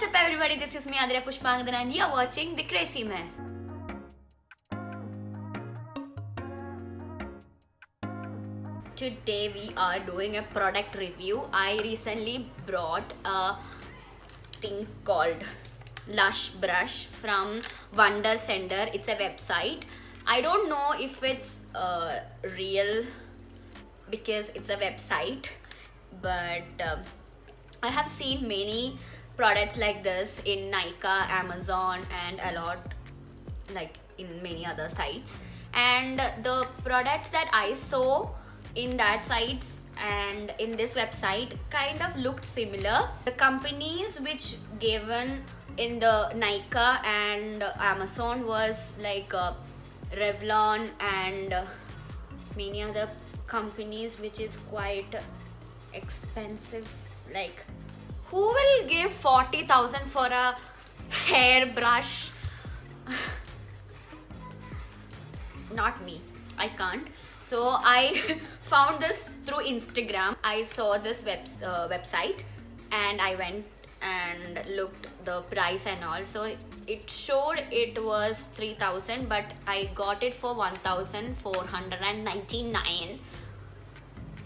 What's up everybody, this is me Adria Pushpangadan and you're watching The Crazy Mess. Today we are doing a product review. I recently brought a thing called Lush Brush from Wonder Center. It's a website. I don't know if it's real because it's a website, but I have seen many products like this in Nykaa, Amazon, and a lot like in many other sites. And the products that I saw in that sites and in this website kind of looked similar. The companies which given in the Nykaa and Amazon was like Revlon and many other companies which is quite expensive. Like, who will give 40,000 for a hairbrush? Not me, I can't. So I found this through Instagram. I saw this website and I went and looked the price and all. So it showed it was 3,000, but I got it for 1,499,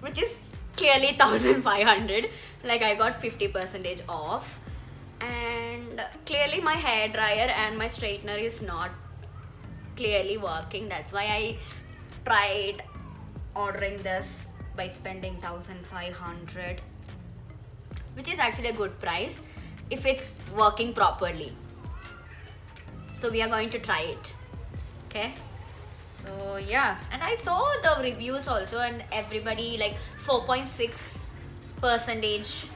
which is clearly 1,500. Like, I got 50% off. And clearly my hair dryer and my straightener is not clearly working. That's why I tried ordering this by spending 1,500, which is actually a good price if it's working properly. So we are going to try it. Okay, so yeah, and I saw the reviews also, and everybody like 4.6%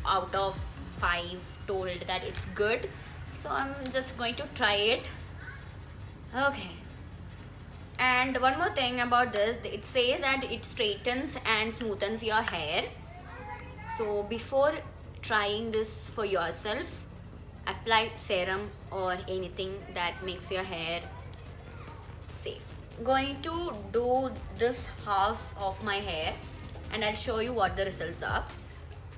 out of 5 told that it's good. So I'm just going to try it. Okay. And one more thing about this, it says that it straightens and smoothens your hair. So before trying this for yourself, apply serum or anything that makes your hair safe. I'm going to do this half of my hair and I'll show you what the results are.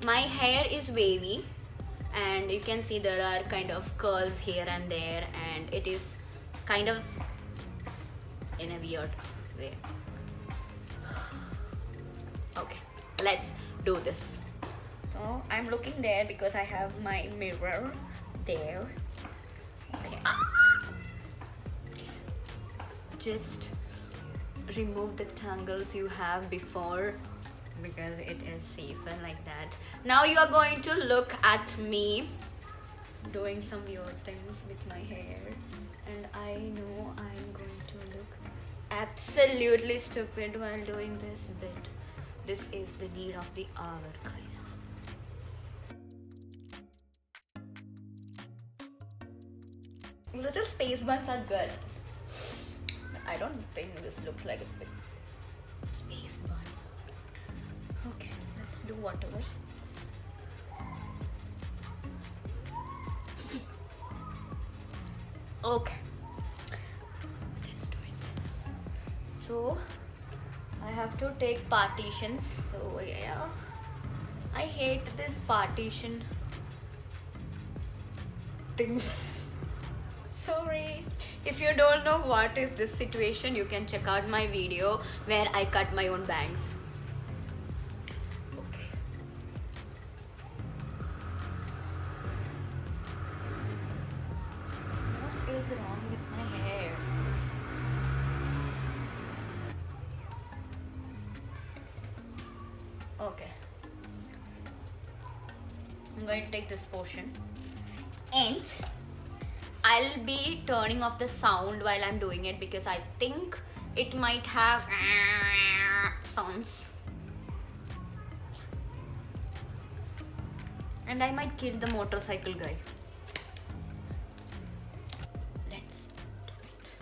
My hair is wavy and you can see there are kind of curls here and there, and it is kind of in a weird way. Okay, let's do this. So I'm looking there because I have my mirror there. Okay. Just remove the tangles you have before, because it is safer like that. Now you are going to look at me doing some weird things with my hair, and I know I'm going to look absolutely stupid while doing this, but this is the need of the hour, guys. Little space buns are good, but I don't think this looks like a space bun. Okay, let's do whatever. Okay, let's do it. So I have to take partitions. So yeah, I hate this partition things. Sorry. If you don't know what is this situation, you can check out my video where I cut my own bangs. Okay. What is wrong with my hair? Okay. I'm going to take this portion and I'll be turning off the sound while I'm doing it because I think it might have sounds. And I might kill the motorcycle guy. Let's do it.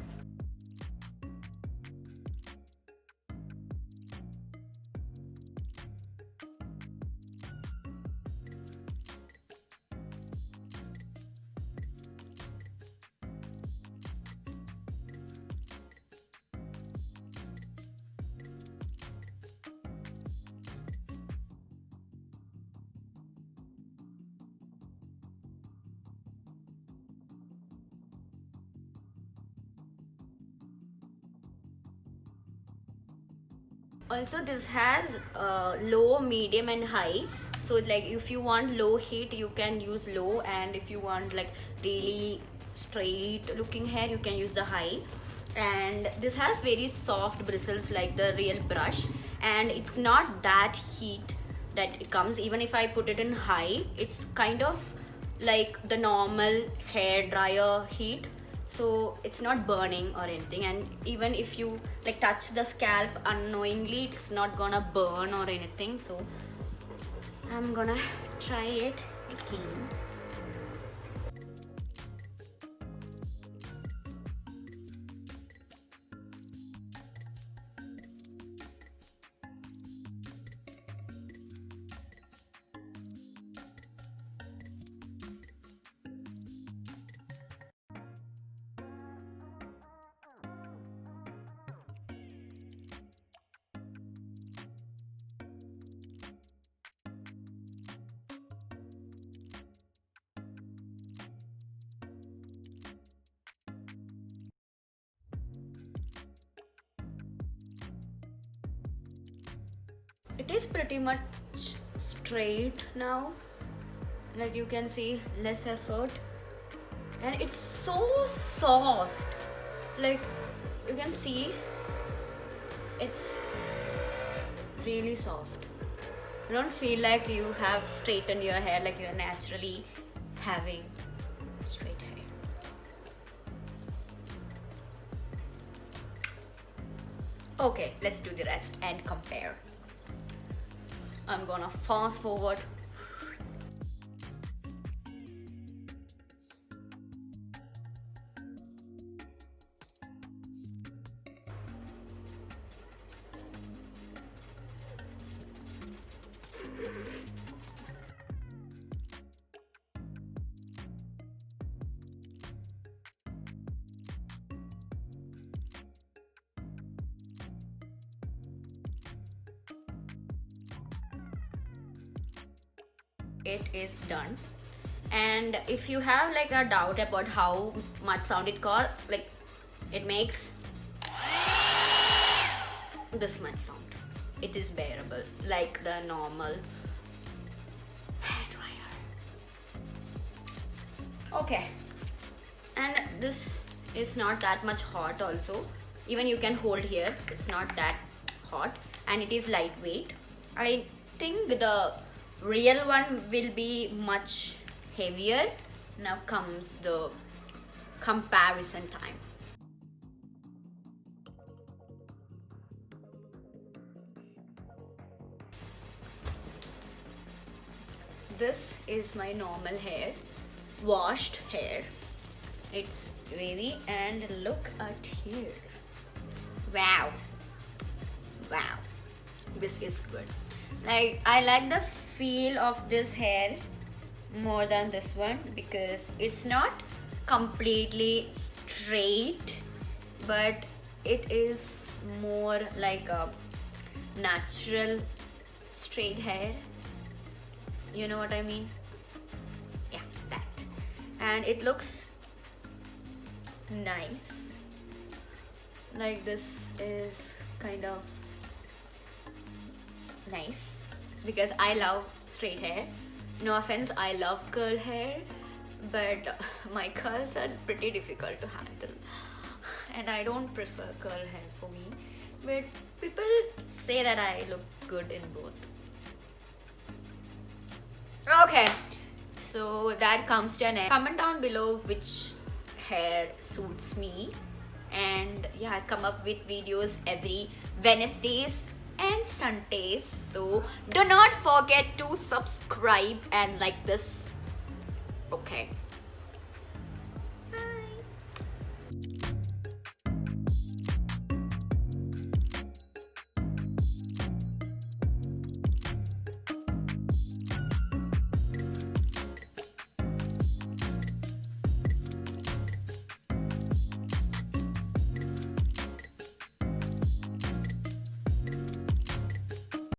Also this has low, medium and high. So like if you want low heat you can use low, and if you want like really straight looking hair you can use the high. And this has very soft bristles like the real brush, and it's not that heat that it comes. Even if I put it in high, it's kind of like the normal hair dryer heat, so it's not burning or anything. And even if you like touch the scalp unknowingly, it's not gonna burn or anything. So I'm gonna try it again. It is pretty much straight now, like you can see, less effort, and it's so soft. Like you can see, it's really soft. You don't feel like you have straightened your hair, like you're naturally having straight hair. Okay, let's do the rest and compare. I'm gonna fast forward. It is done. And if you have like a doubt about how much sound it caused, like it makes this much sound. It is bearable like the normal hair dryer. Okay, and this is not that much hot also. Even you can hold here, it's not that hot, and it is lightweight. I think the real one will be much heavier. Now comes the comparison time. This is my normal hair, washed hair. It's wavy, and look at here. Wow, wow, this is good. Like I like the feel of this hair more than this one, because it's not completely straight, but it is more like a natural straight hair. You know what I mean? Yeah, that. And it looks nice. Like this is kind of nice because I love straight hair. No offense, I love curl hair, but my curls are pretty difficult to handle, and I don't prefer curl hair for me, but people say that I look good in both. Okay, so that comes to an end. Comment down below which hair suits me, and yeah, I come up with videos every Wednesdays and Sundays, so do not forget to subscribe and like this. Okay.